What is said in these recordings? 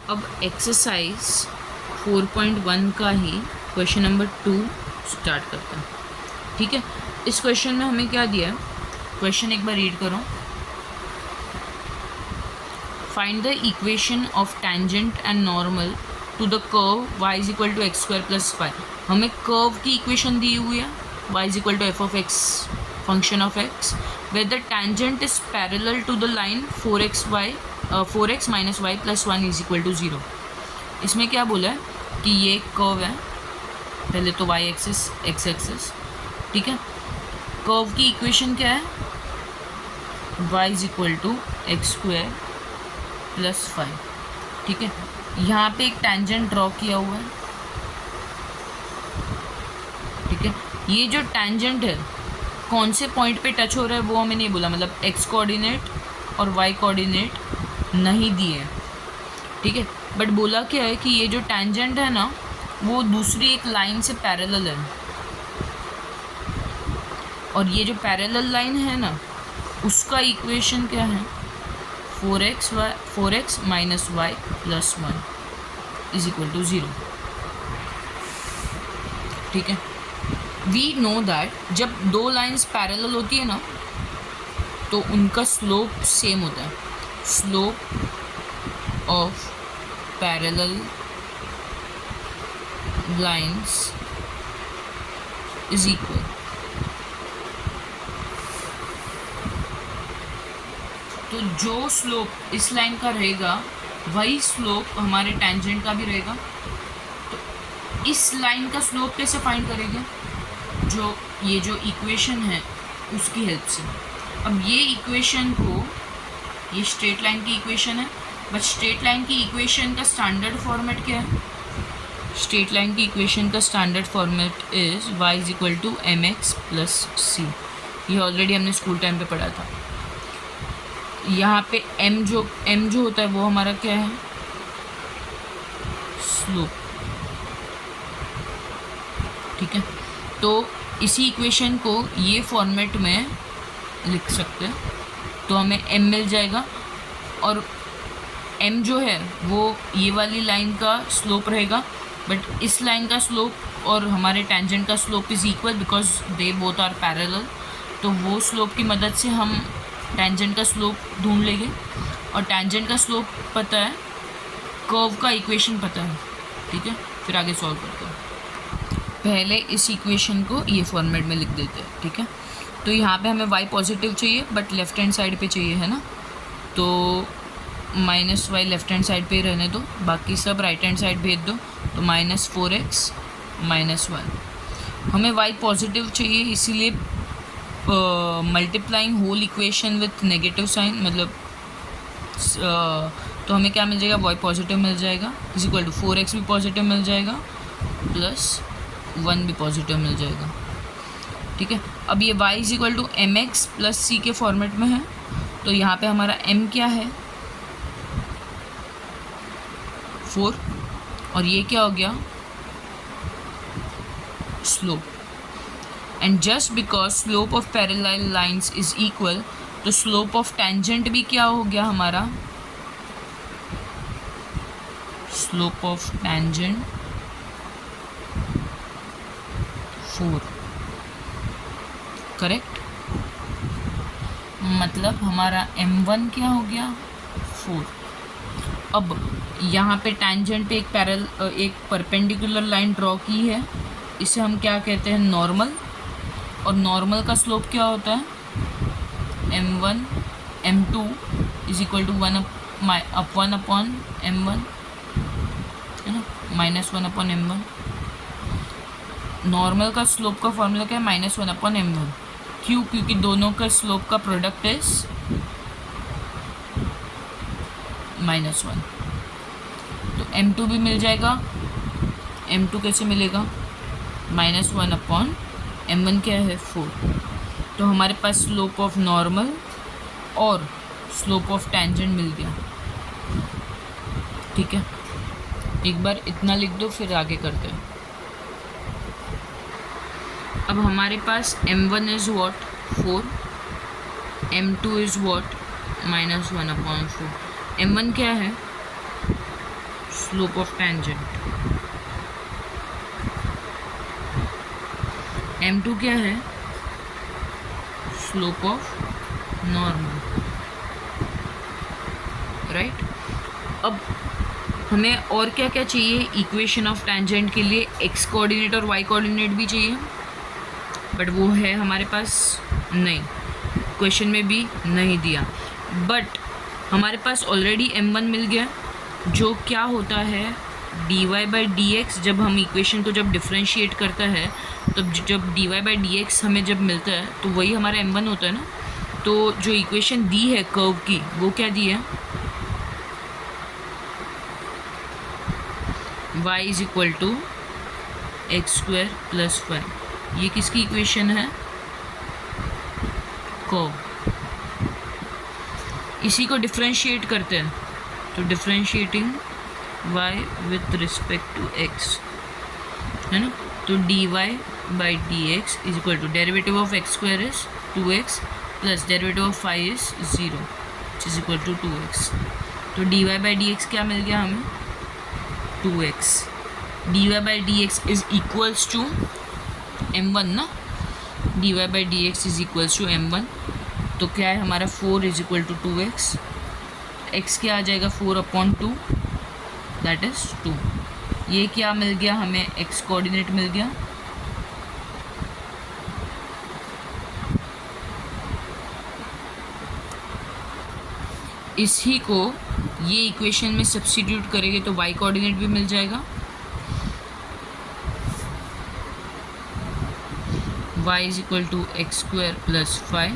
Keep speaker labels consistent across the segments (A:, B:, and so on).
A: अब एक्सरसाइज 4.1 का ही question number 2 start करते हैं। ठीक है, इस क्वेश्चन में हमें क्या दिया है, क्वेश्चन एक बार रीड करो। Find the equation of tangent and normal to the curve y is equal to x square plus 5। हमें कर्व की इक्वेशन दी हुई है y is equal to f of x function of x where the tangent is parallel to the line 4x minus y plus 1 is equal to 0। इसमें क्या बोला है कि ये एक कर्व है, पहले तो y एक्सिस x एक्सिस, ठीक है। कर्व की इक्वेशन क्या है, y is equal to x square plus 5, ठीक है। यहाँ पे एक टेंजेंट ड्रॉ किया हुआ है, ठीक है। ये जो टेंजेंट है कौन से पॉइंट पे टच हो रहा है वो हमें नहीं बोला, मतलब x कोऑर्डिनेट और y कोऑर्डिनेट नहीं दिए, ठीक है। बट बोला क्या है कि ये जो टेंजेंट है ना वो दूसरी एक लाइन से पैरेलल है, और ये जो पैरेलल लाइन है ना उसका इक्वेशन क्या है, 4x minus y plus 1 is equal to 0, ठीक है। वी नो दैट जब दो लाइंस पैरेलल होती है ना तो उनका स्लोप सेम होता है, slope of parallel lines is equal, तो जो स्लोप इस लाइन का रहेगा वही स्लोप हमारे टेंजेंट का भी रहेगा। तो इस लाइन का स्लोप कैसे फाइंड करेंगे, जो ये जो इक्वेशन है उसकी हेल्प से। अब ये इक्वेशन को, ये स्ट्रेट लाइन की इक्वेशन है, बट स्ट्रेट लाइन की इक्वेशन का स्टैंडर्ड फॉर्मेट क्या है, स्ट्रेट लाइन की इक्वेशन का standard format is y is equal to M X plus C. ये ऑलरेडी हमने स्कूल टाइम पे पढ़ा था। यहाँ पे m जो होता है वो हमारा क्या है, स्लोप, ठीक है। तो इसी इक्वेशन को ये फॉर्मेट में लिख सकते हैं, तो हमें m मिल जाएगा, और m जो है वो ये वाली लाइन का स्लोप रहेगा, बट इस लाइन का स्लोप और हमारे टेंजेंट का slope is equal because they both are parallel. तो वो स्लोप की मदद से हम टेंजेंट का स्लोप ढूंढ लेंगे, और टेंजेंट का स्लोप पता है, कर्व का इक्वेशन पता है, ठीक है। फिर आगे सॉल्व करते हैं। पहले इस इक्वेशन को ये फॉर्मेट में लिख देते हैं, ठीक है। तो यहाँ पे हमें y पॉजिटिव चाहिए बट लेफ्ट हैंड साइड पे चाहिए, है ना, तो minus y left hand side पे ही रहने दो, बाकी सब राइट हैंड साइड भेज दो। तो माइनस 4x माइनस 1, हमें y पॉजिटिव चाहिए, इसीलिए multiplying whole equation with negative sign, मतलब तो हमें क्या मिल जाएगा, y पॉजिटिव मिल जाएगा इज इक्वल टू 4x भी पॉजिटिव मिल जाएगा प्लस 1 भी पॉजिटिव मिल जाएगा, ठीक है। अब ये y is equal to M X plus C के फॉर्मेट में है, तो यहाँ पे हमारा m क्या है 4, और ये क्या हो गया, slope. And just because slope of parallel lines is equal, तो स्लोप ऑफ टेंजेंट भी क्या हो गया हमारा, स्लोप ऑफ टेंजेंट 4, करेक्ट। मतलब हमारा m1 क्या हो गया 4। अब यहाँ पे टेंजेंट पे एक परपेंडिकुलर लाइन ड्रॉ की है, इसे हम क्या कहते हैं, नॉर्मल। और नॉर्मल का स्लोप क्या होता है, m1 m2 is equal to 1 upon m1, है ना, माइनस 1 अपॉन m1। नॉर्मल का स्लोप का फॉर्मूला क्या है, माइनस 1 अपॉन m1। क्यों, क्योंकि दोनों का स्लोप का प्रोडक्ट इज माइनस 1। तो m2 भी मिल जाएगा, m2 कैसे मिलेगा, माइनस 1 अपॉन m1 क्या है 4। तो हमारे पास स्लोप ऑफ नॉर्मल और स्लोप ऑफ टेंजेंट मिल गया, ठीक है। एक बार इतना लिख दो, फिर आगे करते हैं। अब हमारे पास m1 is what 4, m2 is what minus 1 upon 4। m1 क्या है स्लोप ऑफ टेंजेंट। m2 क्या है? Slope of normal, right. अब हमें और क्या क्या चाहिए इक्वेशन ऑफ टेंजेंट के लिए? x कोऑर्डिनेट और y कोऑर्डिनेट भी चाहिए, बट वो है हमारे पास नहीं, क्वेश्चन में भी नहीं दिया। बट हमारे पास ऑलरेडी m1 मिल गया, जो क्या होता है dy/dx। जब हम इक्वेशन को जब डिफ्रेंशिएट करता है तो जब dy/dx हमें जब मिलता है तो वही हमारा m1 होता है ना। तो जो इक्वेशन दी है कर्व की वो क्या दी है? y is equal to x² + 5। ये किसकी इक्वेशन है? कर्व। इसी को डिफ्रेंशिएट करते हैं, तो differentiating y with respect to x, है ना। तो dy/dx is equal to derivative of x² is 2x plus derivative of 5 is 0 which is equal to 2x। तो dy/dx क्या मिल गया हमें? 2x। dy/dx is equals to m1 ना, dy/dx is equals to m1। तो क्या है हमारा 4 is equal to 2x। x क्या आ जाएगा? 4/2, दैट इज 2। ये क्या मिल गया हमें? x कोऑर्डिनेट मिल गया। इसी को ये इक्वेशन में सब्स्टिट्यूट करेंगे तो y कोऑर्डिनेट भी मिल जाएगा। y is equal to x² + 5,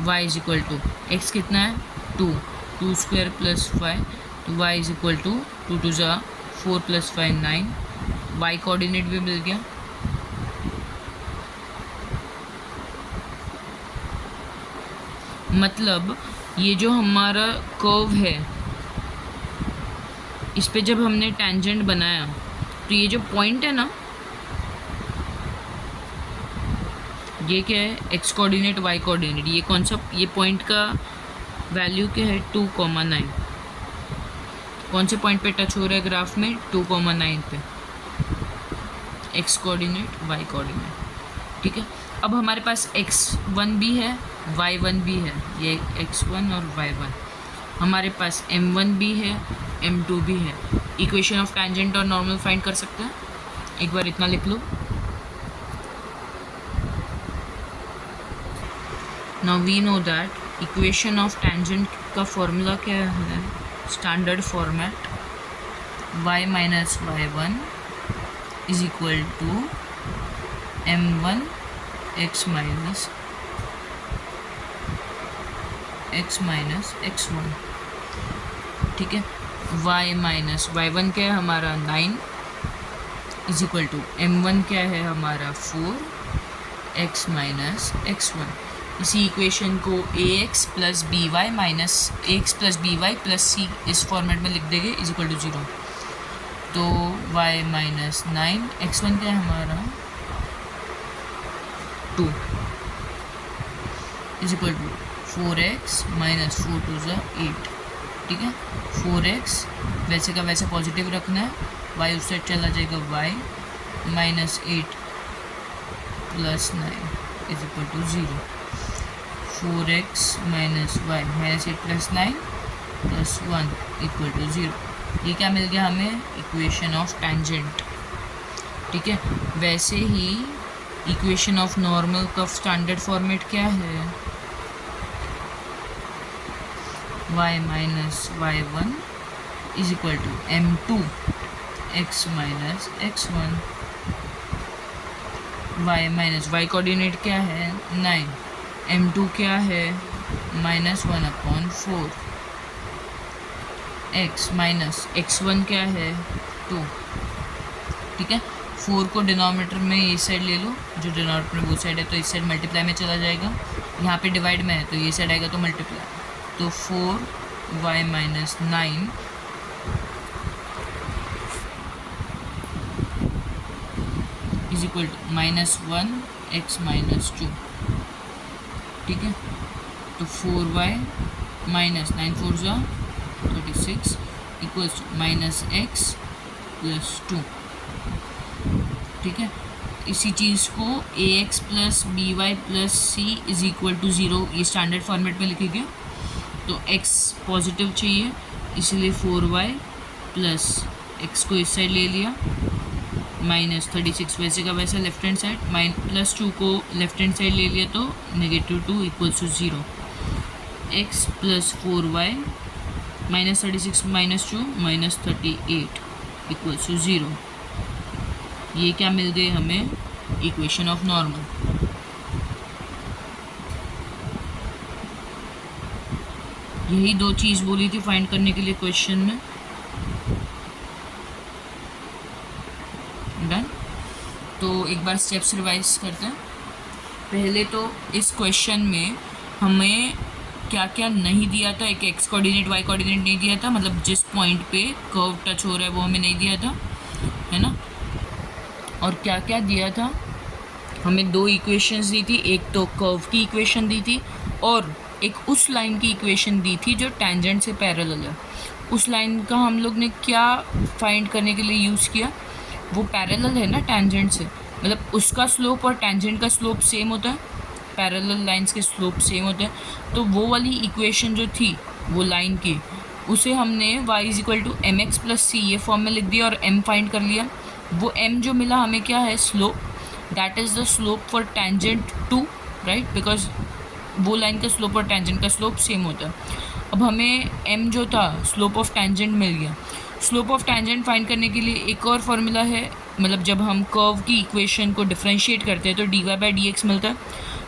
A: y is equal to x कितना है? 2, 2² + 5, तो y इज इक्वल टू 2 2 ज़ा 4 + 5 9। y कोऑर्डिनेट भी मिल गया। मतलब ये जो हमारा कर्व है इस पे जब हमने टेंजेंट बनाया तो ये जो पॉइंट है ना, ये क्या है? x coordinate y coordinate. ये कौन सा? ये पॉइंट का वैल्यू क्या है? 2,9। कौन से पॉइंट पे टच हो रहा है ग्राफ में? 2,9 पे। x कोऑर्डिनेट y कोऑर्डिनेट, ठीक है। अब हमारे पास x1 भी है, y1 भी है, ये x1 और y1। हमारे पास m1 भी है, m2 भी है। इक्वेशन ऑफ टेंजेंट और नॉर्मल फाइंड कर सकते हैं। एक बार इतना लिख लो। Now we know that equation of tangent का फॉर्मूला क्या है? Standard format y - y1 is equal to m1 x minus x1, ठीक है। y - y1 क्या है हमारा? 9 इज इक्वल टू m1 क्या है हमारा? 4 x माइनस x1। इसी इक्वेशन को ax + by minus ax + by + c इस फॉर्मेट में लिख देंगे इज इक्वल टू 0। तो y - 9 x1 क्या है हमारा? 2 इज इक्वल टू 4x - 4 2 ज़ा 8, ठीक है। 4x वैसे का वैसे पॉजिटिव रखना है, y उस साइड चला जाएगा, y - 8 + 9 is equal to 0। 4x - y -8 + 9 + 1 equal to 0। ये क्या मिल गया हमें? इक्वेशन ऑफ टेंजेंट, ठीक है। वैसे ही इक्वेशन ऑफ नॉर्मल का स्टैंडर्ड फॉर्मेट क्या है? y - y1 is equal to m2 x minus x1। y coordinate क्या है? 9। m2 क्या है? -1/4। x माइनस x1 क्या है? 2, ठीक है। 4 को डिनोमिनेटर में ये साइड ले लो, जो डिनोमिनेटर में वो साइड है तो इस साइड मल्टीप्लाई में चला जाएगा, यहाँ पे डिवाइड में है तो ये साइड आएगा तो मल्टीप्लाई। तो 4y - 9 is equal to -1 x - 2, ठीक है। तो 4y - 9 4 ज़ा 36 equals to minus X plus 2। ठीक है, इसी चीज़ को A X plus B Y plus C is equal to 0 ये स्टैंडर्ड फॉर्मेट में लिखेंगे। तो x पॉजिटिव चाहिए, इसलिए 4y प्लस एक्स को इस साइड ले लिया, माइनस 36 वैसे का वैसा लेफ्ट हैंड साइड, प्लस 2 को लेफ्ट हैंड साइड ले लिया तो -2 equals to 0। x plus 4y minus 36 minus 2 minus 38 equals to 0। ये क्या मिल गई हमें? Equation of normal. यही दो चीज़ बोली थी फाइंड करने के लिए क्वेश्चन में। डन। तो एक बार स्टेप्स रिवाइज करते हैं। पहले तो इस क्वेश्चन में हमें क्या क्या नहीं दिया था, एक एक्स कोऑर्डिनेट वाई कोऑर्डिनेट नहीं दिया था, मतलब जिस पॉइंट पे कर्व टच हो रहा है वो हमें नहीं दिया था, है ना। और क्या क्या दिया था, हमें दो इक्वेशंस दी थी, एक तो कर्व की इक्वेशन दी थी और एक उस लाइन की इक्वेशन दी थी जो टेंजेंट से पैरेलल है। उस लाइन का हम लोग ने क्या फाइंड करने के लिए यूज़ किया, वो पैरेलल है ना टेंजेंट से, मतलब उसका स्लोप और टेंजेंट का स्लोप सेम होता है, पैरेलल लाइंस के स्लोप सेम होते हैं। तो वो वाली इक्वेशन जो थी वो लाइन की, उसे हमने y is equal to M X plus C ये फॉर्म में लिख दिया और m फाइंड कर लिया। वो m जो मिला हमें क्या है, slope, that is the slope for tangent to, right, because वो लाइन का स्लोप और टेंजेंट का स्लोप सेम होता है। अब हमें m जो था स्लोप ऑफ टेंजेंट मिल गया। स्लोप ऑफ टेंजेंट फाइंड करने के लिए एक और फार्मूला है, मतलब जब हम कर्व की इक्वेशन को डिफरेंशिएट करते हैं तो dy/dx मिलता है।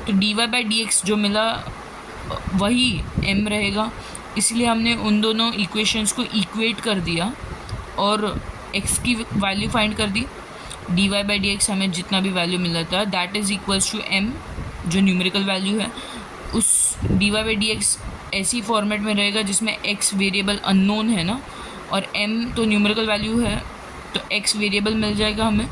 A: तो dy/dx जो मिला वही m रहेगा, इसलिए हमने उन दोनों इक्वेशंस को इक्वेट कर दिया और x की वैल्यू फाइंड कर दी। dy/dx हमें जितना भी वैल्यू मिला था that is equals to m जो न्यूमेरिकल वैल्यू है। उस dy/dx ऐसी फॉर्मेट में रहेगा जिसमें x वेरिएबल अननोन है ना, और m तो न्यूमेरिकल वैल्यू है, तो x वेरिएबल मिल जाएगा हमें,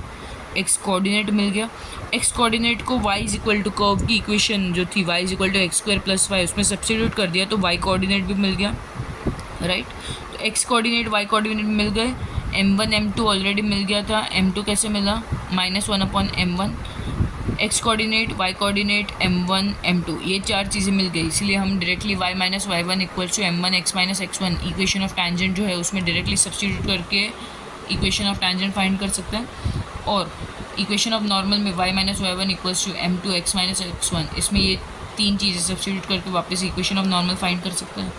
A: x कोऑर्डिनेट मिल गया। x कोऑर्डिनेट को y is equal to curve की इक्वेशन जो थी y is equal to x square plus y, उसमें सब्स्टिट्यूट कर दिया तो y कोऑर्डिनेट भी मिल गया, राइट। तो x कोऑर्डिनेट y कोऑर्डिनेट मिल गए। m1 m2 ऑलरेडी मिल गया था, m2 कैसे मिला, -1/m1। x coordinate y coordinate m1 m2 ये चार चीज़ें मिल गई, इसलिए हम directly y minus y1 equals to m1 x minus x1 equation of tangent जो है उसमें डायरेक्टली सब्स्टिट्यूट करके इक्वेशन ऑफ टेंजेंट फाइंड कर सकते हैं। और इक्वेशन ऑफ नॉर्मल में y minus y1 equals to m2 x minus x1, इसमें ये तीन चीज़ें सब्स्टिट्यूट करके वापस इक्वेशन ऑफ नॉर्मल फाइंड कर सकते हैं।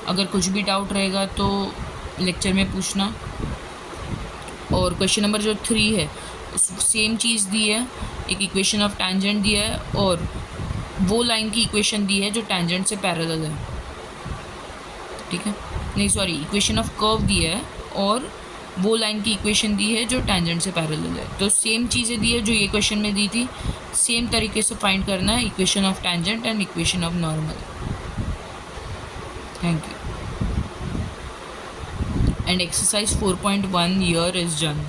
A: अगर कुछ भी डाउट रहेगा तो लेक्चर में पूछना। और क्वेश्चन नंबर जो 3 है सेम चीज़ दी है, एक इक्वेशन ऑफ टेंजेंट दिया है और वो लाइन की इक्वेशन दी है जो टेंजेंट से पैरेलल है, ठीक है, नहीं सॉरी, इक्वेशन ऑफ कर्व दिया है और वो लाइन की इक्वेशन दी है जो टेंजेंट से पैरेलल है। तो सेम चीज़ें दी है जो ये क्वेश्चन में दी थी, सेम तरीके से फाइंड करना है equation of tangent and equation of normal. Thank you. And exercise 4.1 here is done.